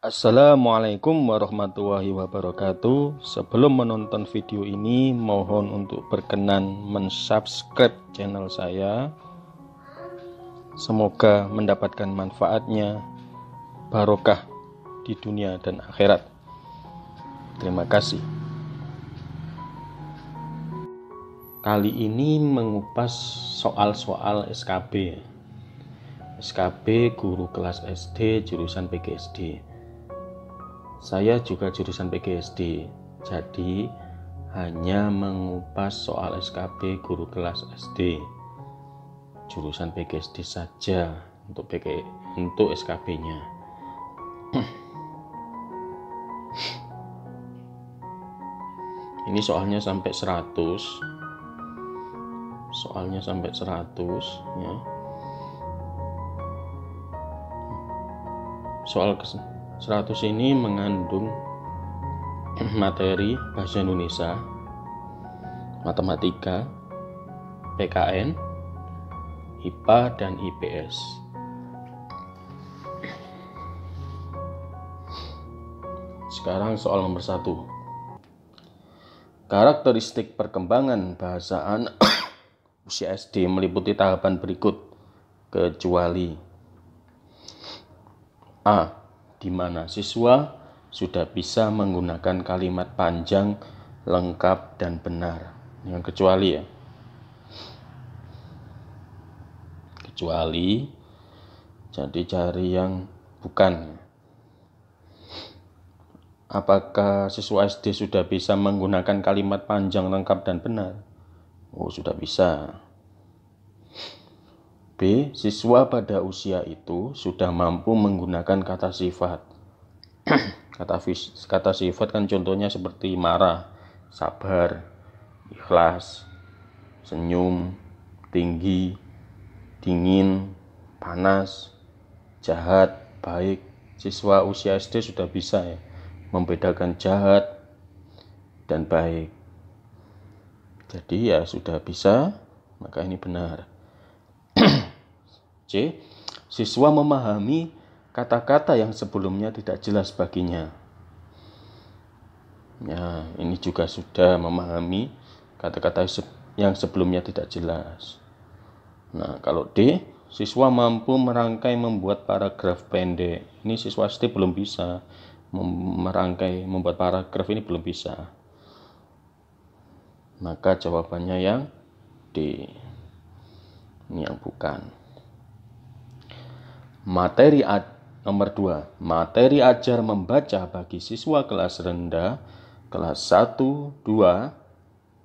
Assalamualaikum warahmatullahi wabarakatuh. Sebelum menonton video ini, mohon untuk berkenan mensubscribe channel saya. Semoga mendapatkan manfaatnya, barokah di dunia dan akhirat. Terima kasih. Kali ini mengupas soal-soal SKB. SKB guru kelas SD jurusan PGSD. Saya juga jurusan PGSD, jadi hanya mengupas soal SKB guru kelas SD jurusan PGSD saja untuk SKB-nya. Ini soalnya sampai 100. Soalnya sampai 100 ya. Soal 100 ini mengandung materi bahasa Indonesia, matematika, PKN, IPA, dan IPS. Sekarang soal nomor 1. Karakteristik perkembangan bahasaan usia SD meliputi tahapan berikut, kecuali A. Di mana siswa sudah bisa menggunakan kalimat panjang, lengkap, dan benar. Yang kecuali ya. Kecuali, jadi cari yang bukan. Apakah siswa SD sudah bisa menggunakan kalimat panjang, lengkap, dan benar? Oh, sudah bisa. B. Siswa pada usia itu sudah mampu menggunakan kata sifat. Kata sifat kan contohnya seperti marah, sabar, ikhlas, senyum, tinggi, dingin, panas, jahat, baik. Siswa usia SD sudah bisa ya membedakan jahat dan baik. Jadi ya sudah bisa, maka ini benar. C. Siswa memahami kata-kata yang sebelumnya tidak jelas baginya. Ya, ini juga sudah memahami kata-kata yang sebelumnya tidak jelas. Nah, kalau D, siswa mampu merangkai membuat paragraf pendek. Ini siswa SD belum bisa merangkai membuat paragraf, ini belum bisa. Maka jawabannya yang D. Ini yang bukan. Materi nomor 2. Materi ajar membaca bagi siswa kelas rendah, kelas 1, 2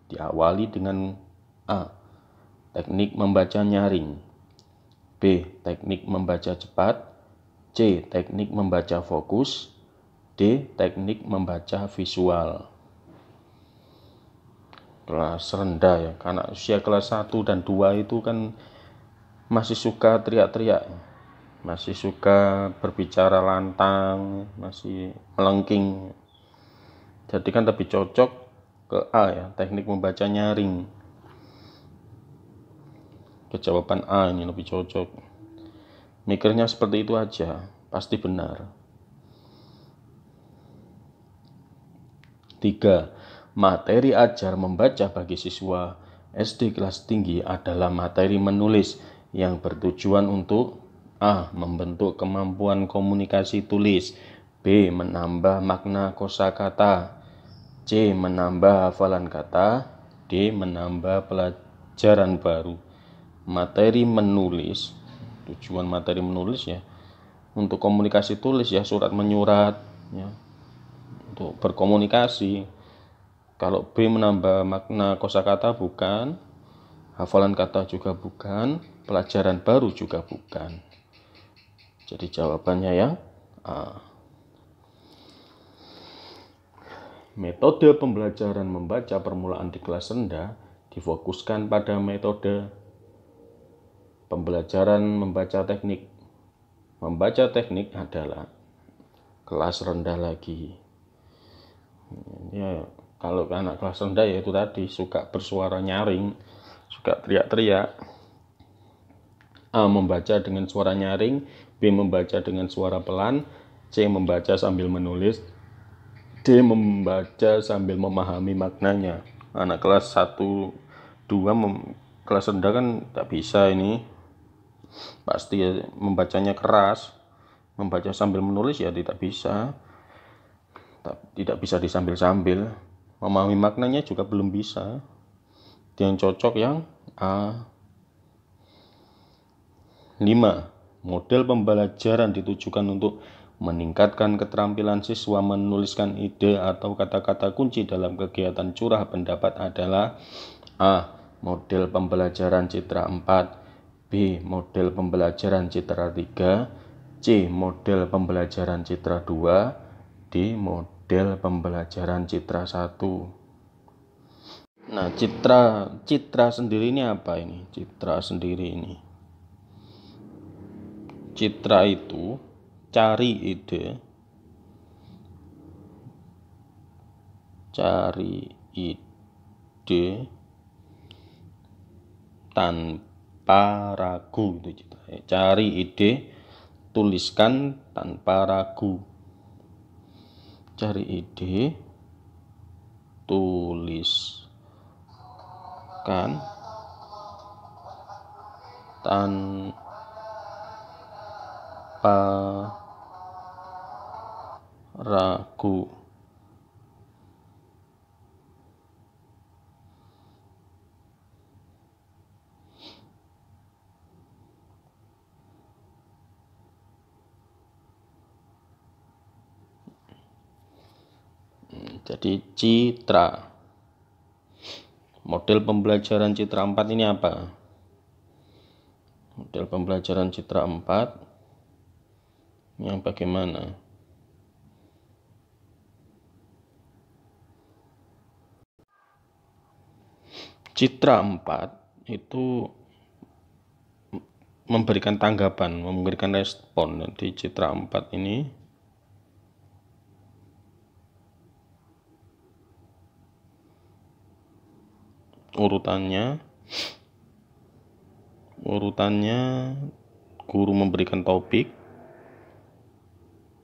diawali dengan A. Teknik membaca nyaring, B. Teknik membaca cepat, C. Teknik membaca fokus, D. Teknik membaca visual. Kelas rendah ya, karena usia kelas 1 dan 2 itu kan masih suka teriak-teriak, masih suka berbicara lantang, masih melengking. Jadi kan lebih cocok ke A ya, teknik membaca nyaring. Jawaban A ini lebih cocok. Mikirnya seperti itu aja, pasti benar. 3. Materi ajar membaca bagi siswa SD kelas tinggi adalah materi menulis yang bertujuan untuk A. Membentuk kemampuan komunikasi tulis, B. Menambah makna kosakata, C. Menambah hafalan kata, D. Menambah pelajaran baru. Materi menulis, tujuan materi menulis ya untuk komunikasi tulis ya, surat menyurat ya, untuk berkomunikasi. Kalau B menambah makna kosakata bukan, hafalan kata juga bukan, pelajaran baru juga bukan. Jadi jawabannya yang A. Metode pembelajaran membaca permulaan di kelas rendah difokuskan pada metode pembelajaran membaca teknik. Membaca teknik adalah kelas rendah lagi. Ya, kalau anak kelas rendah ya itu tadi suka bersuara nyaring, suka teriak-teriak. A. Membaca dengan suara nyaring, B. Membaca dengan suara pelan, C. C. Membaca sambil menulis. D. Membaca sambil memahami maknanya. Anak kelas 1, 2, kelas rendah kan tak bisa ini. Pasti ya, membacanya keras. Membaca sambil menulis ya tidak bisa. Tidak bisa disambil-sambil. Memahami maknanya juga belum bisa. Yang cocok yang A. 5. Model pembelajaran ditujukan untuk meningkatkan keterampilan siswa menuliskan ide atau kata-kata kunci dalam kegiatan curah pendapat adalah A. Model pembelajaran citra 4, B. Model pembelajaran citra 3, C. Model pembelajaran citra 2, D. Model pembelajaran citra 1. Nah, citra sendiri ini apa ini? Citra sendiri ini. Citra itu cari ide tanpa ragu, itu citra. Cari ide, tuliskan tanpa ragu. Cari ide, tuliskan tanpa ragu. Jadi citra. Model pembelajaran citra 4 ini apa? Model pembelajaran citra 4 yang bagaimana? Citra 4 itu memberikan tanggapan, memberikan respon. Di citra 4 ini urutannya guru memberikan topik,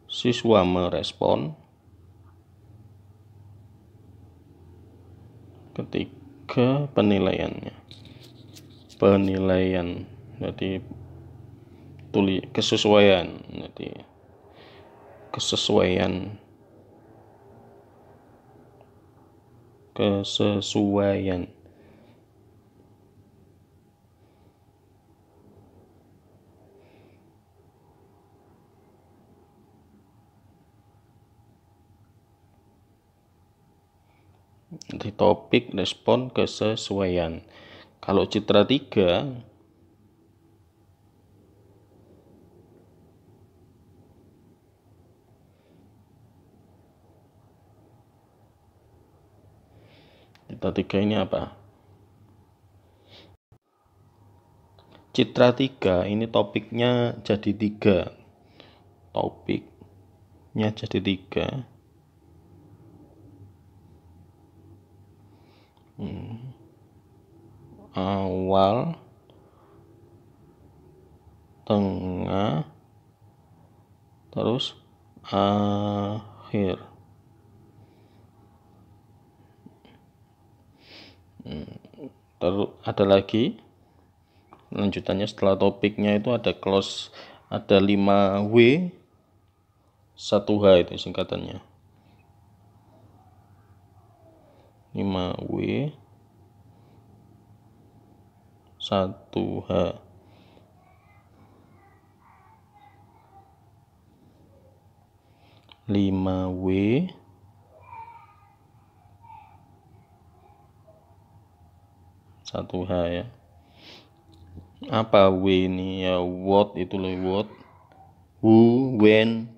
siswa merespon, ketiga penilaian. Jadi kesesuaian. Di topik, respon, kesesuaian. Kalau citra 3 ini apa? Citra 3 ini topiknya jadi 3. Awal, tengah, terus akhir. Terus ada lagi lanjutannya setelah topiknya itu ada close, ada 5W 1H itu singkatannya. 5W 1H. Lima W 1H ya. Apa W ini ya? What itu loh, what, who, when,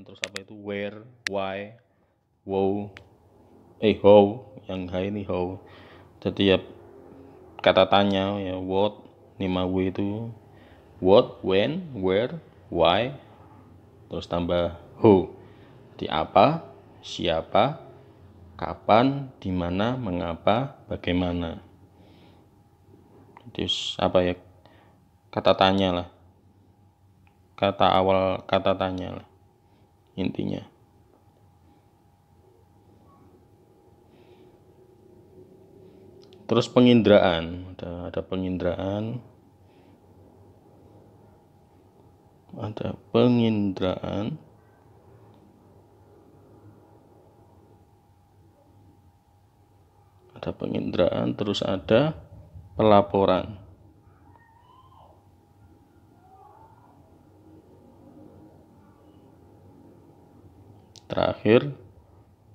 terus apa itu, where, why, how, yang H ini how. Jadi ya kata tanya ya, what, 5W itu what, when, where, why, terus tambah who. Di apa, siapa, kapan, di mana, mengapa, bagaimana. Terus apa ya, kata tanya lah. kata awal kata tanya lah, intinya. Terus penginderaan, ada penginderaan, ada penginderaan, ada penginderaan, terus ada pelaporan. Terakhir,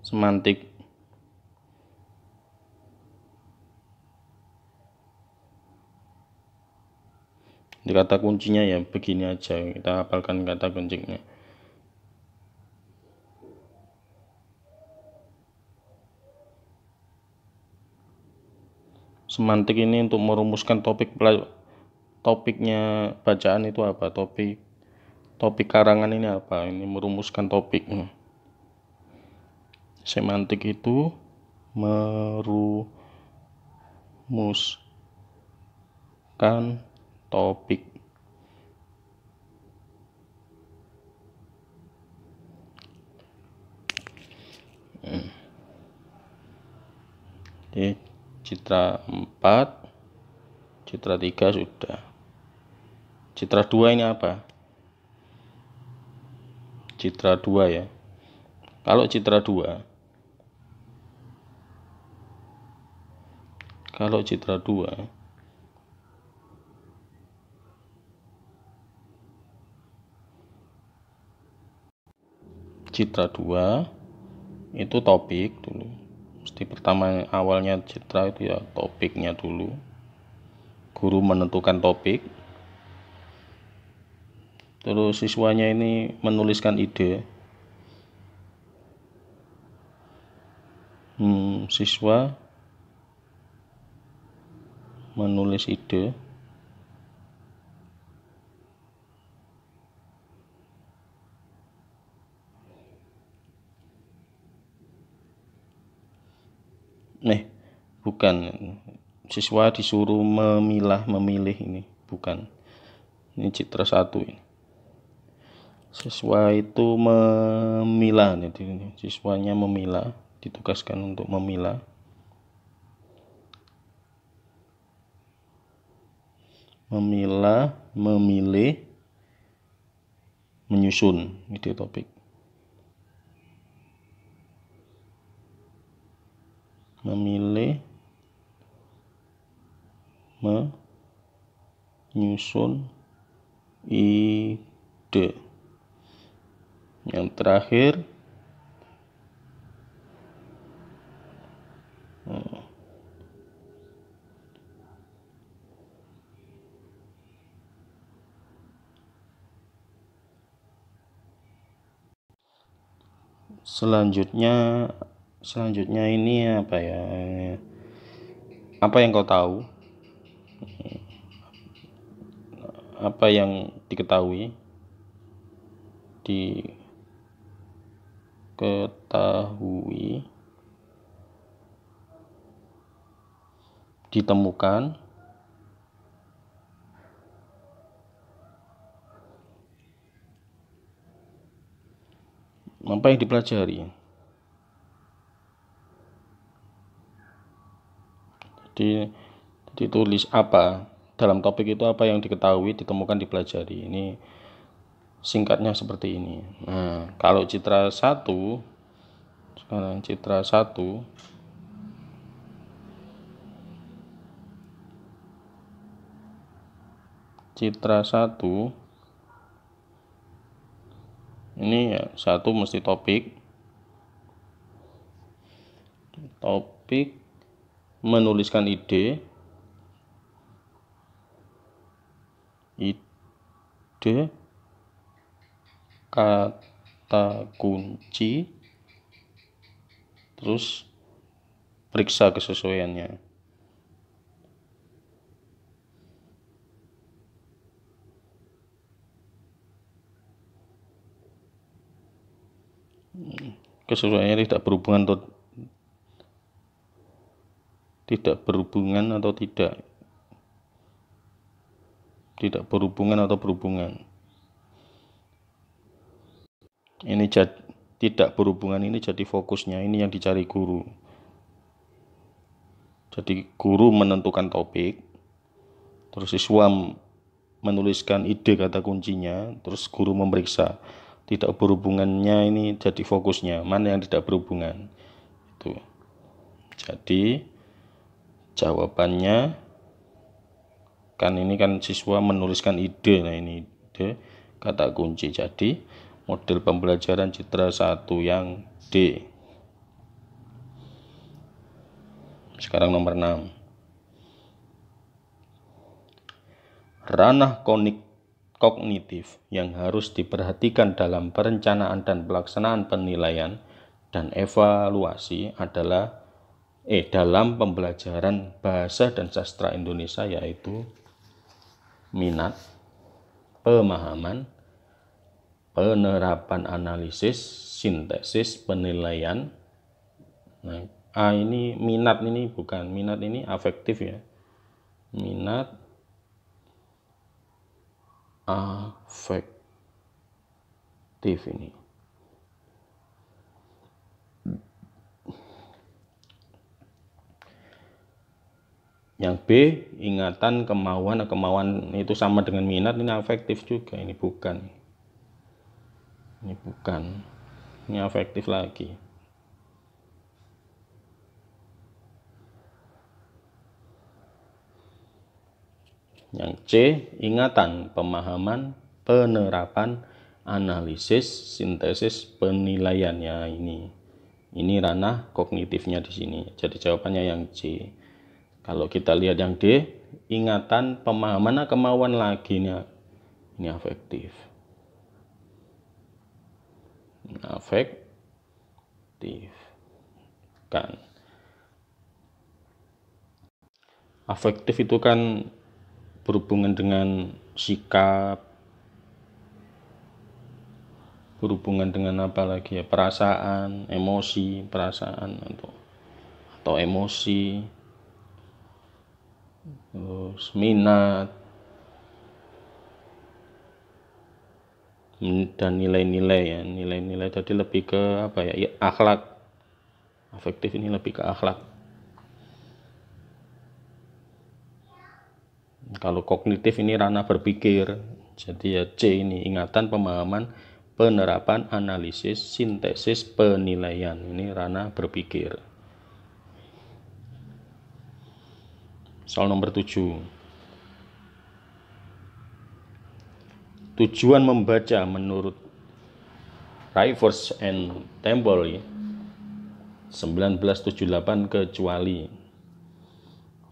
semantik. Di kata kuncinya ya begini aja, kita hafalkan kata kuncinya. Semantik ini untuk merumuskan topiknya bacaan itu apa, topik karangan ini apa, ini merumuskan topik. Semantik itu merumuskan topik. Oke, citra 4, citra 3 sudah. Citra 2 ini apa? Citra 2 ya. Kalau citra 2, citra 2 itu topik dulu. Mesti pertama awalnya citra itu ya topiknya dulu. Guru menentukan topik. Terus siswanya ini menuliskan ide. Siswa menulis ide. Bukan. Siswa disuruh memilih ini, bukan. Ini citra 1 ini. Siswa itu memilah, jadi siswanya memilah, ditugaskan untuk memilah. Memilah, memilih, menyusun ide topik. Memilih, menyusun ide. Yang terakhir selanjutnya ini apa ya? Apa yang kau tahu? Apa yang diketahui? Ditemukan, apa yang dipelajari. Jadi ditulis apa dalam topik itu, apa yang diketahui, ditemukan, dipelajari. Ini singkatnya seperti ini. Nah, kalau citra 1, sekarang citra 1 ini ya, 1 mesti topik menuliskan ide kata kunci, terus periksa kesesuaiannya. Kesesuaiannya tidak berhubungan atau berhubungan. Ini tidak berhubungan, ini jadi fokusnya, ini yang dicari guru. Jadi guru menentukan topik, terus siswa menuliskan ide kata kuncinya, terus guru memeriksa. Tidak berhubungannya ini jadi fokusnya, mana yang tidak berhubungan. Itu. Jadi jawabannya kan ini kan siswa menuliskan ide, nah ini ide kata kunci. Jadi model pembelajaran citra 1 yang D. Sekarang nomor 6. Ranah kognitif yang harus diperhatikan dalam perencanaan dan pelaksanaan penilaian dan evaluasi adalah dalam pembelajaran bahasa dan sastra Indonesia, yaitu minat, pemahaman, penerapan analisis, sintesis, penilaian. Nah, ini minat, ini bukan minat, ini afektif ya. Minat afektif ini. Yang B, ingatan, kemauan. Kemauan itu sama dengan minat, ini afektif juga. Ini bukan. Ini bukan. Ini afektif lagi. Yang C, ingatan, pemahaman, penerapan, analisis, sintesis, penilaiannya ini ranah kognitifnya di sini. Jadi jawabannya yang C. Kalau kita lihat yang D, ingatan, pemahaman, kemauan lagi ini afektif. Afektif kan. Afektif itu kan berhubungan dengan sikap, berhubungan dengan apa lagi ya, perasaan, emosi, perasaan atau emosi, terus minat dan nilai-nilai ya, nilai-nilai tadi lebih ke apa ya, akhlak. Afektif ini lebih ke akhlak. Kalau kognitif ini ranah berpikir. Jadi ya C ini ingatan, pemahaman, penerapan, analisis, sintesis, penilaian. Ini ranah berpikir. Soal nomor 7. Tujuan membaca menurut Rivers and Temple 1978 kecuali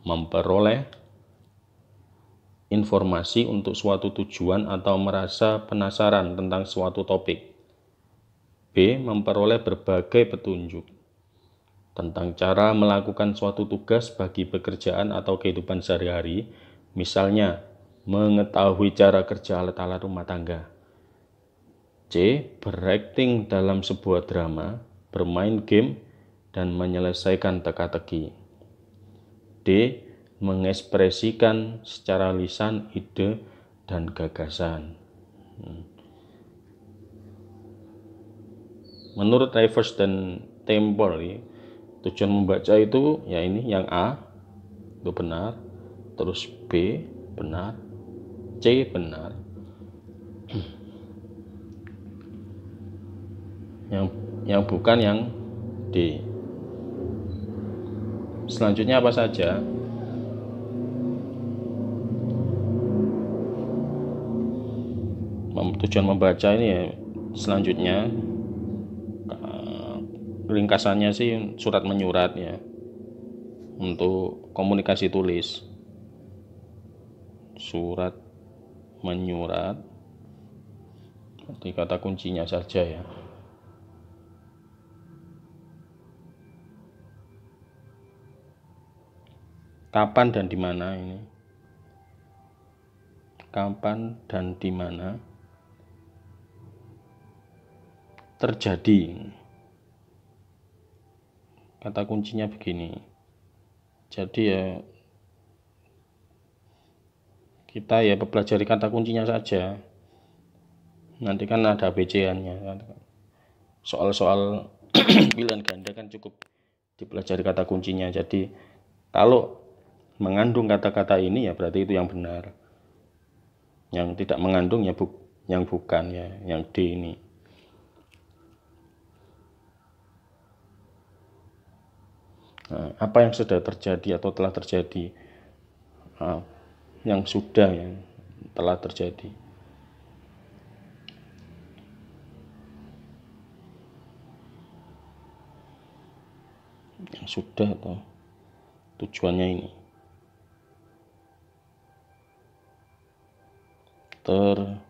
memperoleh informasi untuk suatu tujuan atau merasa penasaran tentang suatu topik. B. Memperoleh berbagai petunjuk tentang cara melakukan suatu tugas bagi pekerjaan atau kehidupan sehari-hari, misalnya mengetahui cara kerja alat-alat rumah tangga. C. Berakting dalam sebuah drama, bermain game, dan menyelesaikan teka-teki. D. Mengekspresikan secara lisan ide dan gagasan. Menurut Rivers dan Temple, tujuan membaca itu ya ini yang A itu benar, terus B benar, C benar. Yang bukan yang D. Selanjutnya apa saja? Tujuan membaca ini ya, selanjutnya ringkasannya sih surat menyurat ya, untuk komunikasi tulis. Surat menyurat, di kata kuncinya saja ya. Kapan dan di mana ini? Kapan dan di mana terjadi? Kata kuncinya begini. Jadi ya kita ya pelajari kata kuncinya saja. Nanti kan ada ABC-nya. soal-soal pilihan ganda kan cukup dipelajari kata kuncinya. Jadi kalau mengandung kata-kata ini ya berarti itu yang benar. Yang tidak mengandung ya yang bukan ya, yang D ini. Nah, apa yang sudah terjadi atau telah terjadi? Nah, yang sudah yang telah terjadi. Yang sudah atau tujuannya ini terjadi.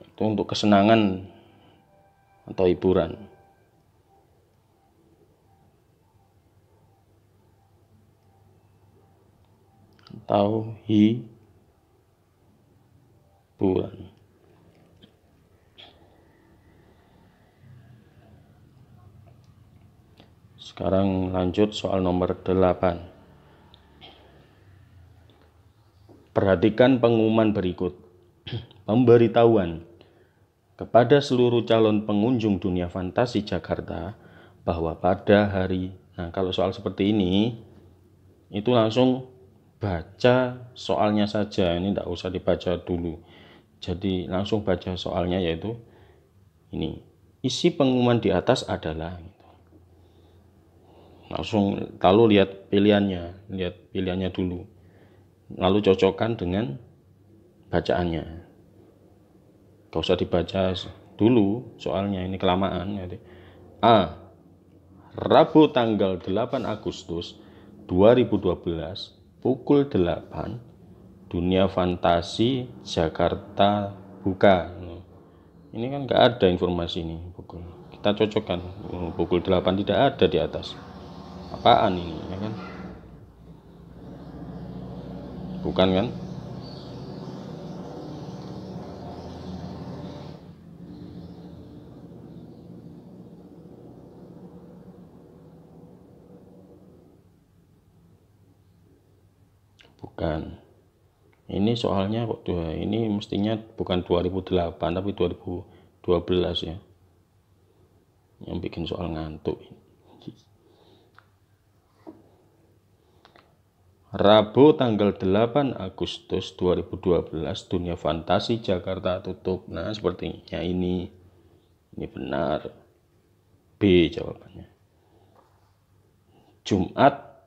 Itu untuk kesenangan atau hiburan. Atau hiburan. Sekarang lanjut soal nomor 8. Perhatikan pengumuman berikut. Pemberitahuan kepada seluruh calon pengunjung dunia fantasi Jakarta bahwa pada hari, nah kalau soal seperti ini itu langsung baca soalnya saja, ini tidak usah dibaca dulu. Jadi langsung baca soalnya, yaitu ini, isi pengumuman di atas adalah, langsung lalu lihat pilihannya dulu, lalu cocokkan dengan bacaannya. Gak usah dibaca dulu soalnya, ini kelamaan. A. Rabu tanggal 8 Agustus 2012 pukul 8 dunia fantasi Jakarta buka. Ini kan gak ada informasi ini pukul. Kita cocokkan pukul 8 tidak ada di atas. Apaan ini ya kan? Bukan kan? Bukan. Ini soalnya kok ini mestinya bukan 2008 tapi 2012 ya. Yang bikin soal ngantuk. Rabu tanggal 8 Agustus 2012 dunia fantasi Jakarta tutup. Nah, sepertinya ini benar. B jawabannya. Jumat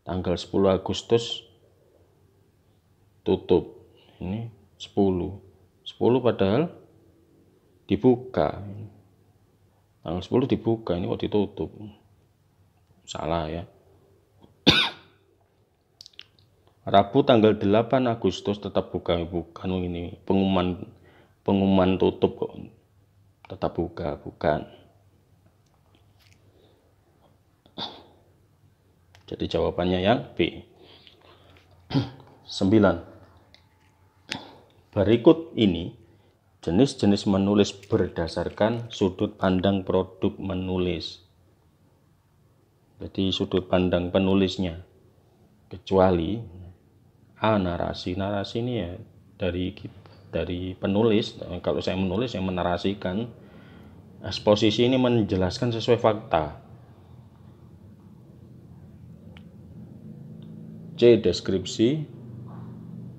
tanggal 10 Agustus tutup. Ini 10 padahal dibuka. Tanggal 10 dibuka, ini kok ditutup. Salah ya. Rabu tanggal 8 Agustus tetap buka, bukan ini pengumuman tutup kok tetap buka, bukan. Jadi jawabannya yang B. 9. Berikut ini jenis-jenis menulis berdasarkan sudut pandang produk menulis. Jadi sudut pandang penulisnya. Kecuali A. Narasi ini ya dari penulis. Kalau saya menulis yang menarasikan. Eksposisi ini menjelaskan sesuai fakta. C. Deskripsi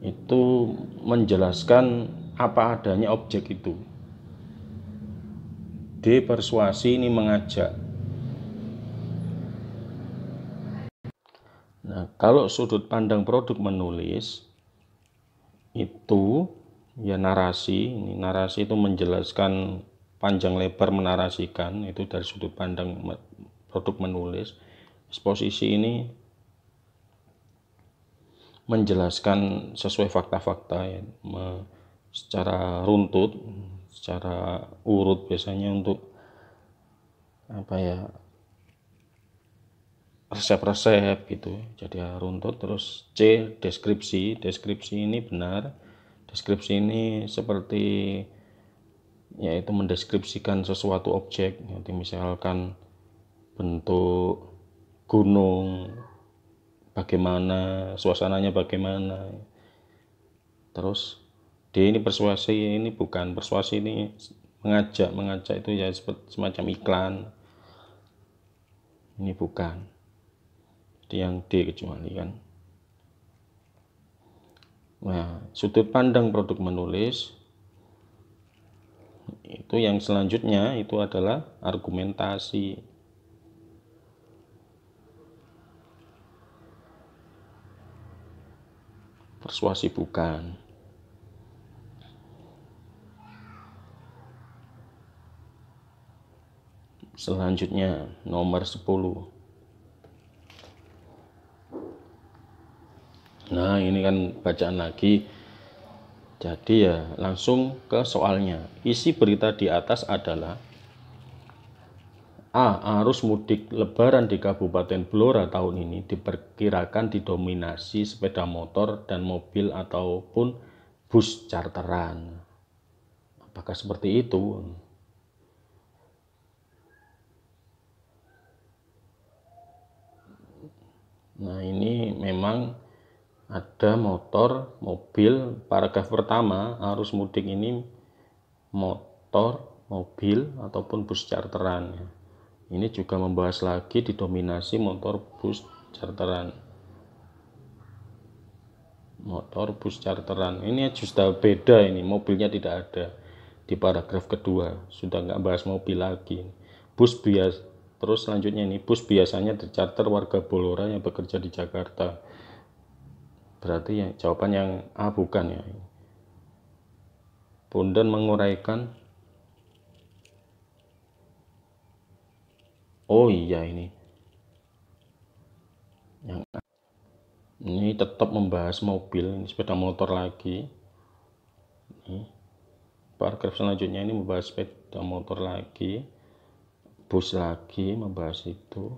itu menjelaskan apa adanya objek itu. D. Persuasi ini mengajak. Nah, kalau sudut pandang produk menulis itu ya narasi. Ini narasi itu menjelaskan panjang lebar, menarasikan, itu dari sudut pandang produk menulis. Eksposisi ini menjelaskan sesuai fakta-fakta ya, secara runtut, secara urut biasanya untuk resep-resep gitu. Jadi runtut. Terus C. Deskripsi ini benar. Deskripsi ini seperti yaitu mendeskripsikan sesuatu objek. Jadi misalkan bentuk gunung bagaimana, suasananya bagaimana. Terus D ini persuasi, ini bukan persuasi, ini mengajak itu ya semacam iklan, ini bukan. Jadi yang D kecuali kan. Nah, sudut pandang produk menulis itu yang selanjutnya itu adalah argumentasi. Persuasi bukan. Selanjutnya nomor 10. Nah, ini kan bacaan lagi. Jadi ya langsung ke soalnya. Isi berita di atas adalah A. Arus mudik lebaran di Kabupaten Blora tahun ini diperkirakan didominasi sepeda motor dan mobil ataupun bus charteran. Apakah seperti itu? Nah, ini memang ada motor, mobil. Paragraf pertama, arus mudik ini motor, mobil, ataupun bus charteran. Ini juga membahas lagi didominasi motor, bus charteran. Motor, bus charteran. Ini sudah beda, ini mobilnya tidak ada. Di paragraf kedua sudah nggak bahas mobil lagi. Bus biasa. Terus selanjutnya ini bus biasanya dicarter warga Blora yang bekerja di Jakarta. Berarti yang jawaban yang A bukan ya. Bondan menguraikan. Oh iya, ini yang A. Ini tetap membahas mobil, ini sepeda motor lagi. Ini paragraf selanjutnya ini membahas sepeda motor lagi, bus lagi, membahas itu.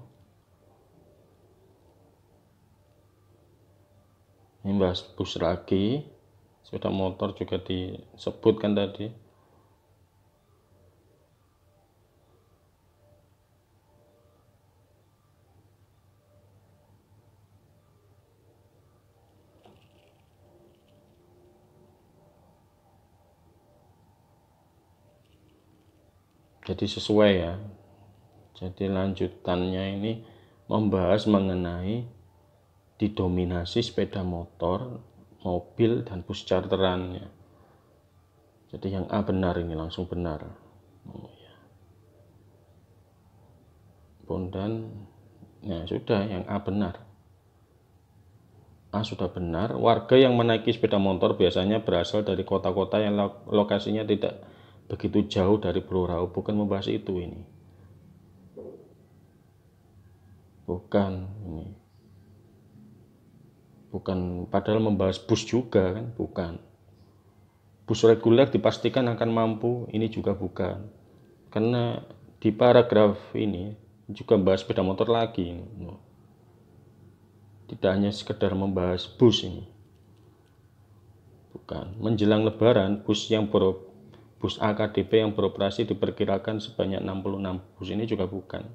Ini bahas bus lagi, sepeda motor juga disebutkan tadi. Jadi sesuai ya. Jadi lanjutannya ini membahas mengenai didominasi sepeda motor, mobil, dan bus charterannya. Jadi yang A benar, ini langsung benar. Oh, ya. Bondan, ya sudah, yang A benar. A sudah benar. Warga yang menaiki sepeda motor biasanya berasal dari kota-kota yang lokasinya tidak begitu jauh dari Blora. Bukan membahas itu ini. Bukan ini. Bukan, padahal membahas bus juga kan, bukan. Bus reguler dipastikan akan mampu, ini juga bukan. Karena di paragraf ini juga membahas sepeda motor lagi. Tidak hanya sekedar membahas bus ini. Bukan. Menjelang lebaran, bus AKDP yang beroperasi diperkirakan sebanyak 66 bus, ini juga bukan.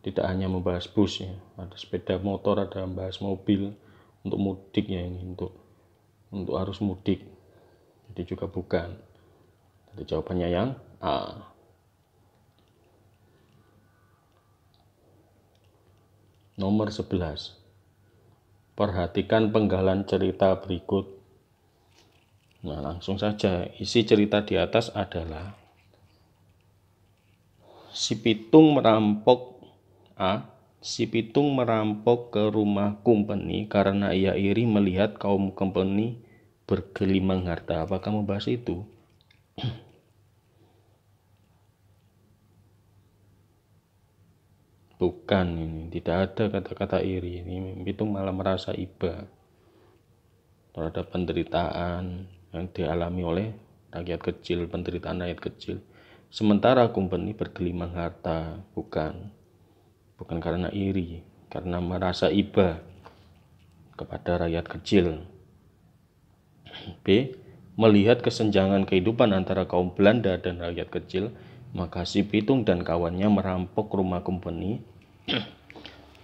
Tidak hanya membahas bus ya, ada sepeda motor, ada membahas mobil. Untuk mudik ya, ini untuk arus mudik, jadi juga bukan. Jadi jawabannya yang A. Nomor 11. Perhatikan penggalan cerita berikut. Nah, langsung saja. Isi cerita di atas adalah si Pitung merampok ke rumah Kumpeni karena ia iri melihat kaum Kumpeni bergelimang harta. Apakah membahas itu? Bukan, ini tidak ada kata-kata iri. Ini Pitung malah merasa iba terhadap penderitaan yang dialami oleh rakyat kecil, penderitaan rakyat kecil. Sementara Kumpeni bergelimang harta. Bukan karena iri, karena merasa iba kepada rakyat kecil. B. Melihat kesenjangan kehidupan antara kaum Belanda dan rakyat kecil, maka si Pitung dan kawannya merampok rumah Kumpeni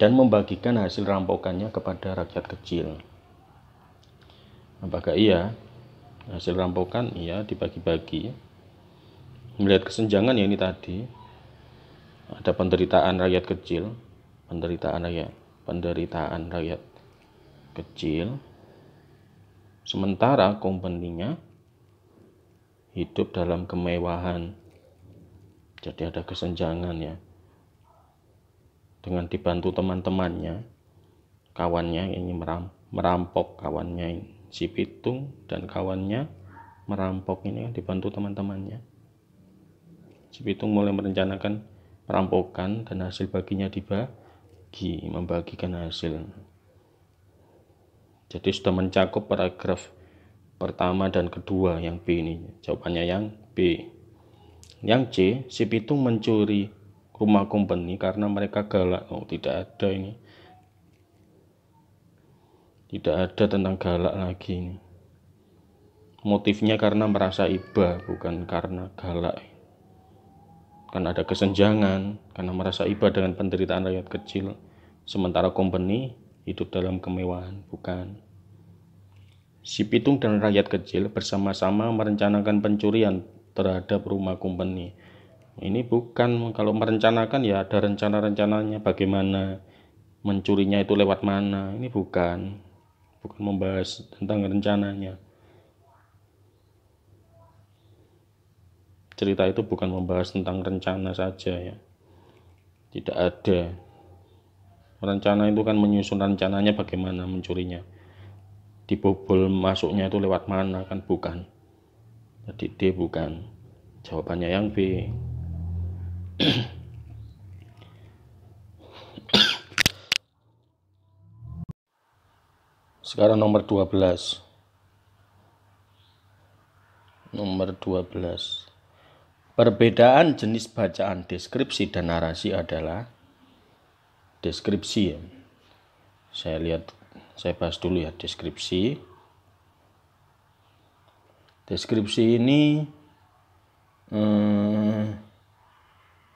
dan membagikan hasil rampokannya kepada rakyat kecil. Apakah iya? Hasil rampokan iya dibagi-bagi. Melihat kesenjangan ya, ini tadi ada penderitaan rakyat kecil, penderitaan rakyat kecil, sementara company-nya hidup dalam kemewahan. Jadi ada kesenjangan ya, dengan dibantu teman-temannya, kawannya ini merampok, kawannya si Pitung dan kawannya merampok ini kan dibantu teman-temannya. Si Pitung mulai merencanakan perampokan dan hasil baginya dibagi, membagikan hasil. Jadi sudah mencakup paragraf pertama dan kedua yang B ini. Jawabannya yang B. Yang C, si Pitung mencuri rumah company karena mereka galak. Oh, tidak ada ini. Tidak ada tentang galak lagi ini. Motifnya karena merasa iba, bukan karena galak. Kan ada kesenjangan karena merasa iba dengan penderitaan rakyat kecil, sementara company hidup dalam kemewahan, bukan. Si Pitung dan rakyat kecil bersama-sama merencanakan pencurian terhadap rumah company. Ini bukan, kalau merencanakan ya ada rencana-rencananya, bagaimana mencurinya itu lewat mana. Ini bukan membahas tentang rencananya. Cerita itu bukan membahas tentang rencana saja ya. Tidak ada. Rencana itu kan menyusun rencananya bagaimana mencurinya. Dibobol masuknya itu lewat mana, kan bukan. Jadi D bukan. Jawabannya yang B. Sekarang nomor 12. Perbedaan jenis bacaan deskripsi dan narasi adalah deskripsi ya. Saya bahas dulu ya deskripsi. Deskripsi ini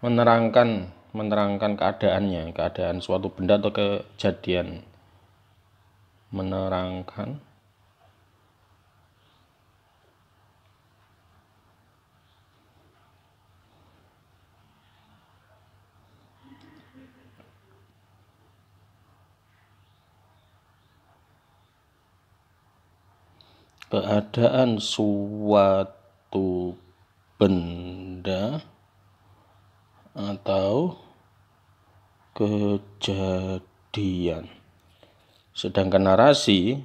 menerangkan keadaan suatu benda atau kejadian. Menerangkan keadaan suatu benda atau kejadian. Sedangkan narasi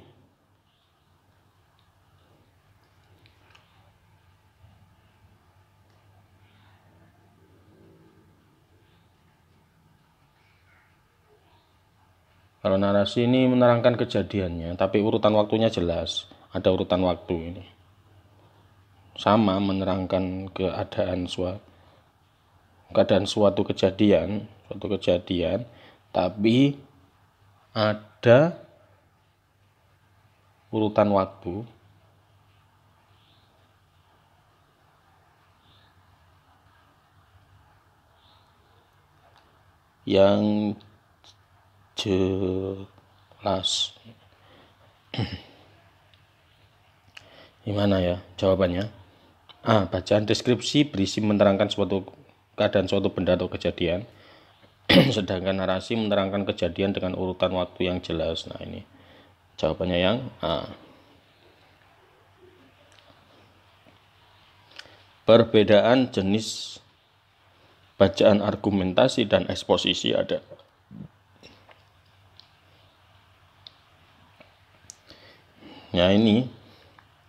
ini menerangkan kejadiannya, tapi urutan waktunya jelas. Ada urutan waktu ini. Sama menerangkan keadaan suatu kejadian, tapi ada urutan waktu yang jelas. Gimana ya jawabannya? A. Bacaan deskripsi berisi menerangkan keadaan suatu benda atau kejadian, sedangkan narasi menerangkan kejadian dengan urutan waktu yang jelas. Nah, ini jawabannya yang A. Perbedaan jenis bacaan argumentasi dan eksposisi ada. Ya, ini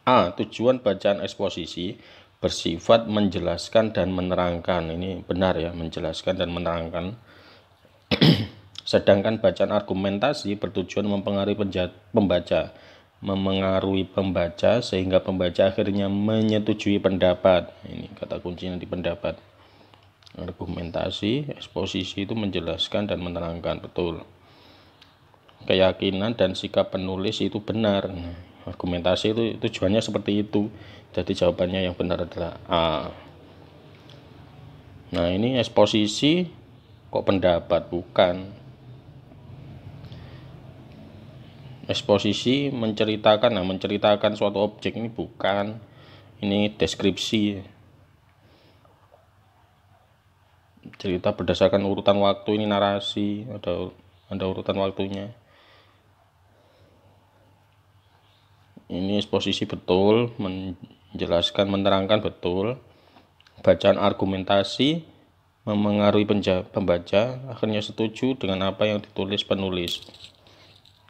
A. Tujuan bacaan eksposisi bersifat menjelaskan dan menerangkan. Ini benar ya, menjelaskan dan menerangkan. Sedangkan bacaan argumentasi bertujuan memengaruhi pembaca sehingga pembaca akhirnya menyetujui pendapat. Ini kata kuncinya di pendapat. Argumentasi, eksposisi itu menjelaskan dan menerangkan, betul. Keyakinan dan sikap penulis itu benar. Argumentasi itu tujuannya seperti itu. Jadi jawabannya yang benar adalah A. Nah, ini eksposisi kok pendapat, bukan. Eksposisi menceritakan, nah menceritakan suatu objek ini bukan, ini deskripsi, cerita berdasarkan urutan waktu, ini narasi, ada urutan waktunya. Ini eksposisi betul, menjelaskan, menerangkan betul. Bacaan argumentasi memengaruhi pembaca, akhirnya setuju dengan apa yang ditulis penulis.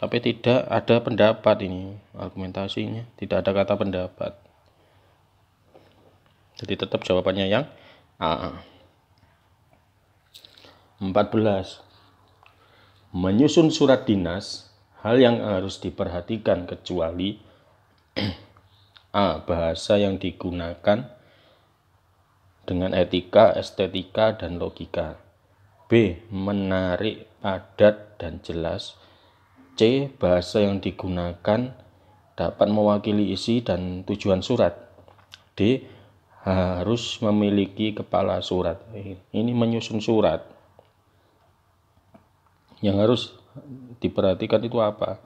Tapi tidak ada pendapat, ini argumentasinya tidak ada kata pendapat. Jadi tetap jawabannya yang A. 14. Menyusun surat dinas, hal yang harus diperhatikan kecuali A. Bahasa yang digunakan dengan etika, estetika, dan logika. B. Menarik, padat, dan jelas. C. Bahasa yang digunakan dapat mewakili isi dan tujuan surat. D. Harus memiliki kepala surat. Ini menyusun surat. Yang harus diperhatikan itu apa?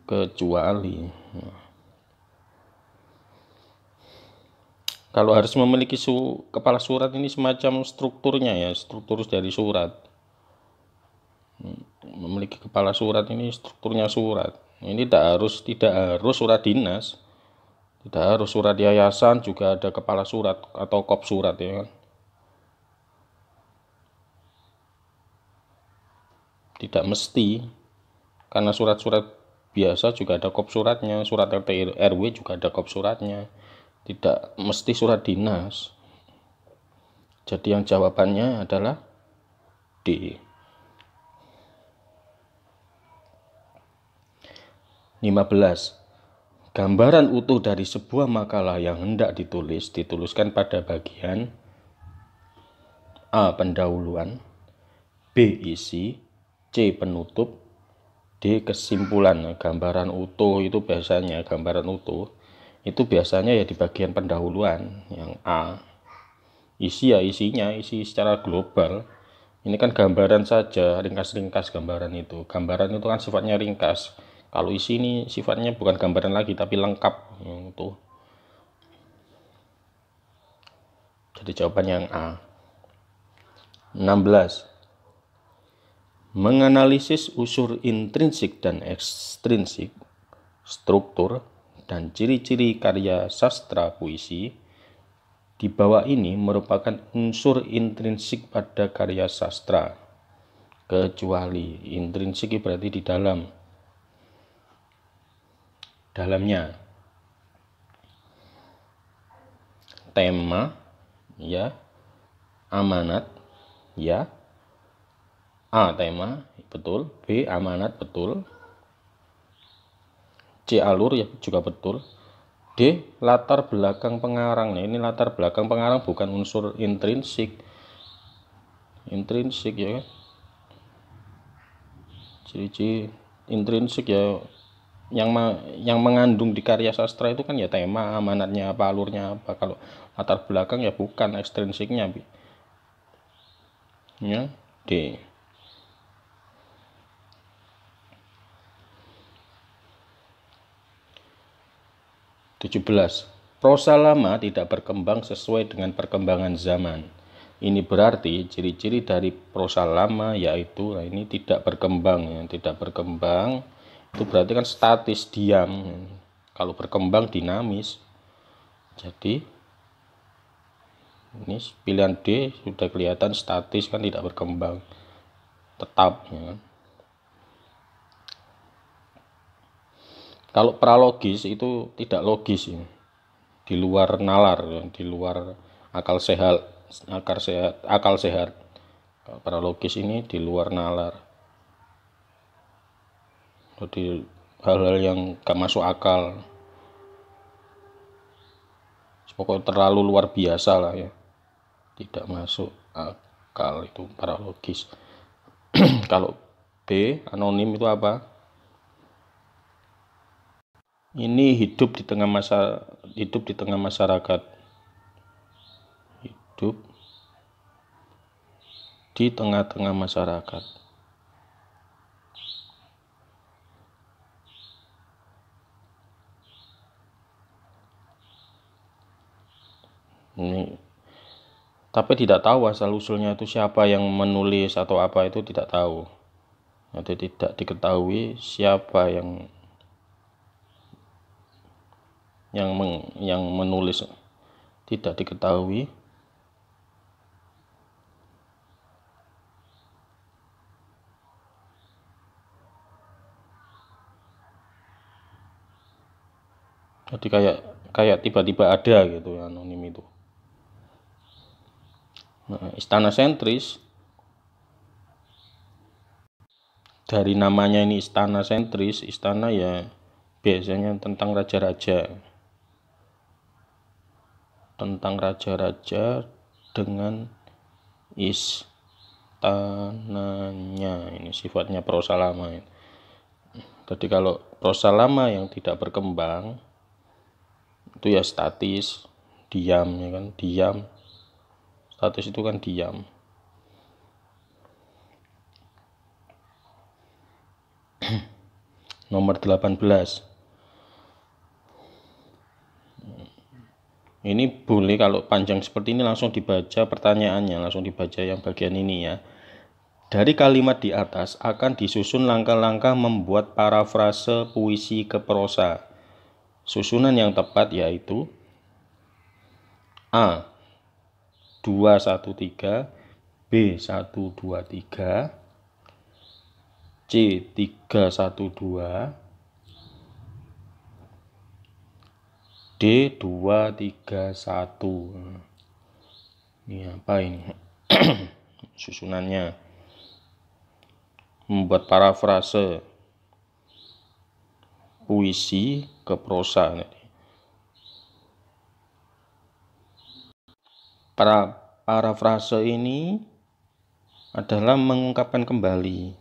Kecuali. Kalau harus memiliki kepala surat, ini semacam strukturnya ya, struktur dari surat. Memiliki kepala surat, ini strukturnya surat. Ini tidak harus surat dinas, tidak harus surat yayasan juga ada kepala surat atau kop surat ya kan. Tidak mesti, karena surat-surat biasa juga ada kop suratnya, surat RT RW juga ada kop suratnya, tidak mesti surat dinas. Jadi yang jawabannya adalah D. 15. Gambaran utuh dari sebuah makalah yang hendak dituliskan pada bagian A. Pendahuluan, B. Isi, C. Penutup, D. Kesimpulan. Gambaran utuh itu biasanya, itu biasanya ya di bagian pendahuluan, yang A. Isi ya isinya, isi secara global. Ini kan gambaran saja, ringkas-ringkas gambaran itu. Gambaran itu kan sifatnya ringkas. Kalau isi ini sifatnya bukan gambaran lagi, tapi lengkap. Itu. Jadi jawabannya yang A. 16. Menganalisis unsur intrinsik dan ekstrinsik, struktur, dan ciri-ciri karya sastra puisi. Di bawah ini merupakan unsur intrinsik pada karya sastra. Kecuali intrinsik berarti di dalamnya. Tema, ya. Amanat, ya. A. Tema, betul. B. Amanat, betul. C. Alur, ya juga betul. D. Latar belakang pengarang. Nah, ini latar belakang pengarang bukan unsur intrinsik. Intrinsik ya. Ciri-ciri intrinsik ya, yang mengandung di karya sastra itu kan ya tema, amanatnya apa, alurnya apa. Kalau latar belakang ya bukan ekstrinsiknya ya. D. 17. Prosa lama tidak berkembang sesuai dengan perkembangan zaman. Ini berarti ciri-ciri dari prosa lama yaitu ini tidak berkembang ya. Tidak berkembang itu berarti kan statis, diam. Kalau berkembang dinamis. Jadi ini pilihan D sudah kelihatan statis, kan tidak berkembang, tetap ya kan. Kalau pralogis itu tidak logis ya. Di luar nalar ya. Di luar akal sehat. Kalau pralogis ini di luar nalar. Jadi hal-hal yang gak masuk akal, pokoknya terlalu luar biasa lah ya, tidak masuk akal, itu paralogis. Kalau B anonim itu apa? Ini hidup di tengah masyarakat. Hidup di tengah-tengah masyarakat. Ini, tapi tidak tahu asal usulnya itu siapa yang menulis atau apa, itu tidak tahu. Jadi tidak diketahui siapa yang menulis, tidak diketahui. Jadi kayak tiba-tiba ada gitu anonim itu. Nah, istana sentris, dari namanya ini istana sentris, istana ya biasanya tentang raja-raja, dengan istananya. Ini sifatnya prosa lama. Jadi kalau prosa lama yang tidak berkembang itu ya statis, diam, ya kan, diam. Statis itu kan diam. Nomor 18. Ini boleh kalau panjang seperti ini langsung dibaca pertanyaannya, langsung dibaca yang bagian ini ya. Dari kalimat di atas akan disusun langkah-langkah membuat parafrase puisi ke prosa. Susunan yang tepat yaitu A. 2-1-3, B. 1-2-3, C. 3-1-2, D. 2-3-1. Ini apa ini? Susunannya membuat parafrase puisi ke prosa. Parafrase ini adalah mengungkapkan kembali.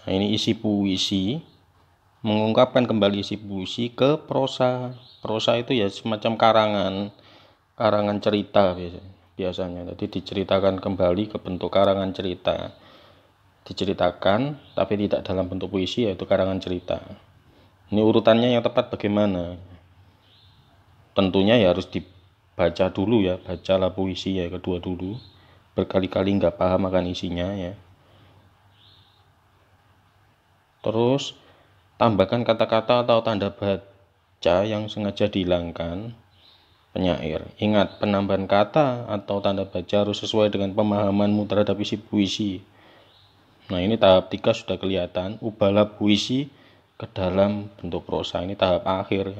Nah, ini isi puisi, mengungkapkan kembali isi puisi ke prosa. Prosa itu ya semacam karangan cerita biasanya. Jadi diceritakan kembali ke bentuk karangan cerita. Diceritakan tapi tidak dalam bentuk puisi, yaitu karangan cerita. Ini urutannya yang tepat bagaimana? Tentunya ya harus dibaca dulu ya, bacalah puisi ya kedua dulu. Berkali-kali nggak paham akan isinya ya. Terus tambahkan kata-kata atau tanda baca yang sengaja dihilangkan penyair. Ingat, penambahan kata atau tanda baca harus sesuai dengan pemahamanmu terhadap isi puisi. Nah, ini tahap 3 sudah kelihatan. Ubahlah puisi ke dalam bentuk prosa. Ini tahap akhir.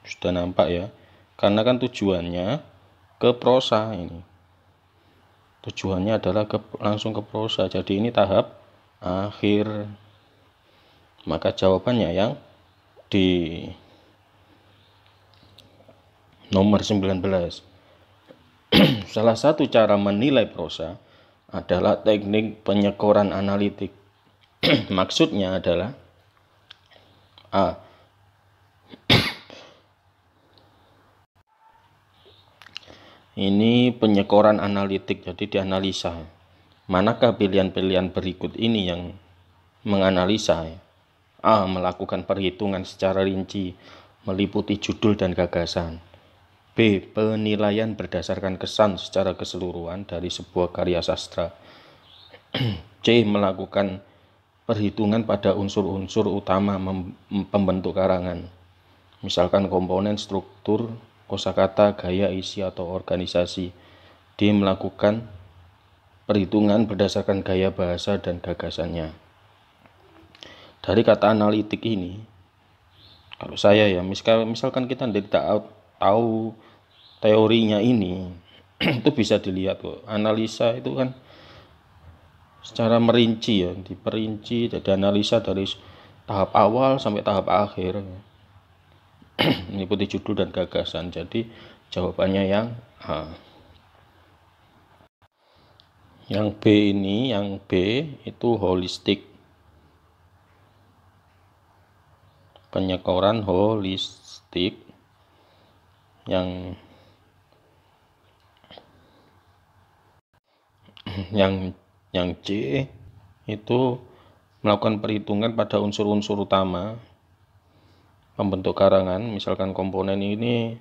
Sudah nampak ya. Karena kan tujuannya ke prosa ini. Tujuannya adalah langsung ke prosa. Jadi ini tahap akhir. Maka jawabannya yang di nomor 19. Salah satu cara menilai prosa adalah teknik penyekoran analitik. Maksudnya adalah A. Ini penyekoran analitik, jadi dianalisa. Manakah pilihan-pilihan berikut ini yang menganalisa? A. Melakukan perhitungan secara rinci, meliputi judul dan gagasan. B. Penilaian berdasarkan kesan secara keseluruhan dari sebuah karya sastra. C. Melakukan perhitungan pada unsur-unsur utama pembentuk karangan, misalkan komponen, struktur, kosakata, gaya, isi, atau organisasi. D. Melakukan perhitungan berdasarkan gaya bahasa dan gagasannya. Dari kata analitik ini, kalau saya ya, misalkan kita tidak tahu teorinya ini, itu bisa dilihat kok. Analisa itu kan secara merinci ya, diperinci, jadi analisa dari tahap awal sampai tahap akhir. Meliputi judul dan gagasan. Jadi jawabannya yang A. Yang B ini, yang B itu holistik. Penyekoran holistik yang C itu melakukan perhitungan pada unsur-unsur utama pembentuk karangan. Misalkan komponen ini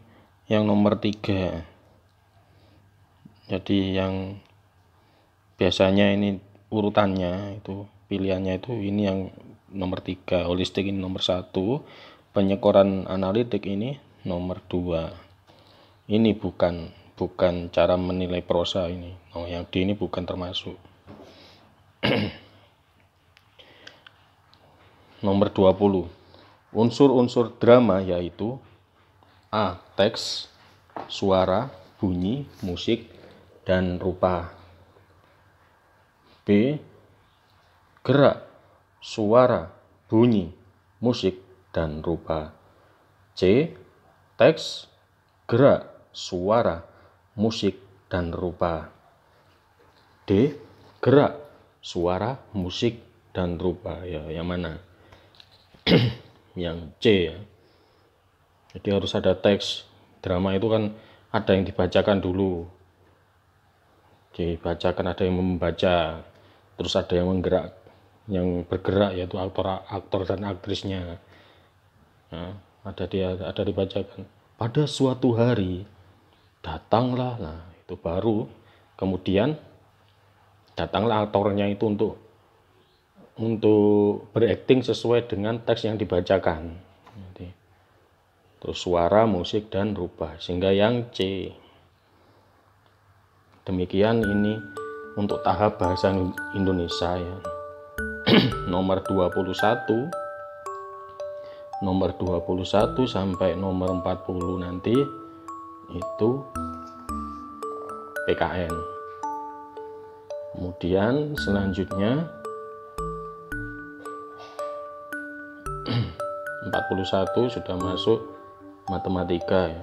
yang nomor 3, jadi yang biasanya ini urutannya itu pilihannya itu ini yang nomor 3, holistik ini nomor 1, penyekoran analitik ini nomor 2. Ini bukan cara menilai prosa ini. Yang D ini bukan termasuk. Nomor 20. Unsur-unsur drama yaitu A. Teks, suara, bunyi, musik, dan rupa. B. Gerak, suara, bunyi, musik, dan rupa. C. Teks, gerak, suara, musik, dan rupa. D. Gerak, suara, musik, dan rupa. Ya, yang mana? Yang C ya. Jadi harus ada teks. Drama itu kan ada yang dibacakan dulu. Dibacakan, ada yang membaca, terus ada yang bergerak yaitu aktor dan aktrisnya. Nah, ada dibacakan. Pada suatu hari datanglah, nah itu baru kemudian datanglah aktornya itu untuk berakting sesuai dengan teks yang dibacakan. Terus suara, musik, dan rupa, sehingga yang C. Demikian ini untuk tahap bahasa Indonesia ya. Nomor 21 sampai nomor 40 nanti itu PKN. Kemudian selanjutnya 41 sudah masuk matematika ya.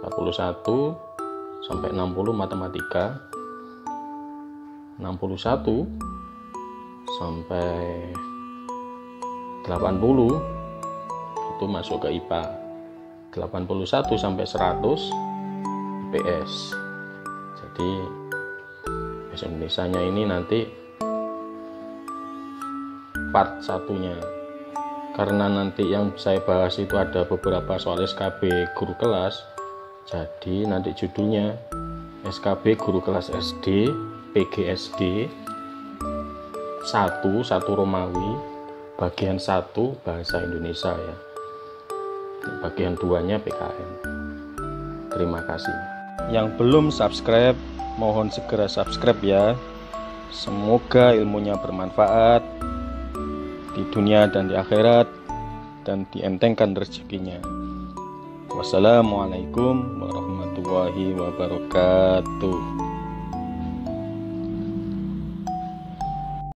41 sampai 60 matematika. 61 sampai 80 itu masuk ke IPA. 81 sampai 100 IPS. Jadi bahasa Indonesianya ini nanti part satunya, karena nanti yang saya bahas itu ada beberapa soal SKB guru kelas, jadi nanti judulnya SKB guru kelas SD PGSD 1 Romawi bagian 1 bahasa Indonesia ya, bagian 2-nya PKN. Terima kasih. Yang belum subscribe mohon segera subscribe ya. Semoga ilmunya bermanfaat di dunia dan di akhirat, dan dientengkan rezekinya. Wassalamualaikum warahmatullahi wabarakatuh.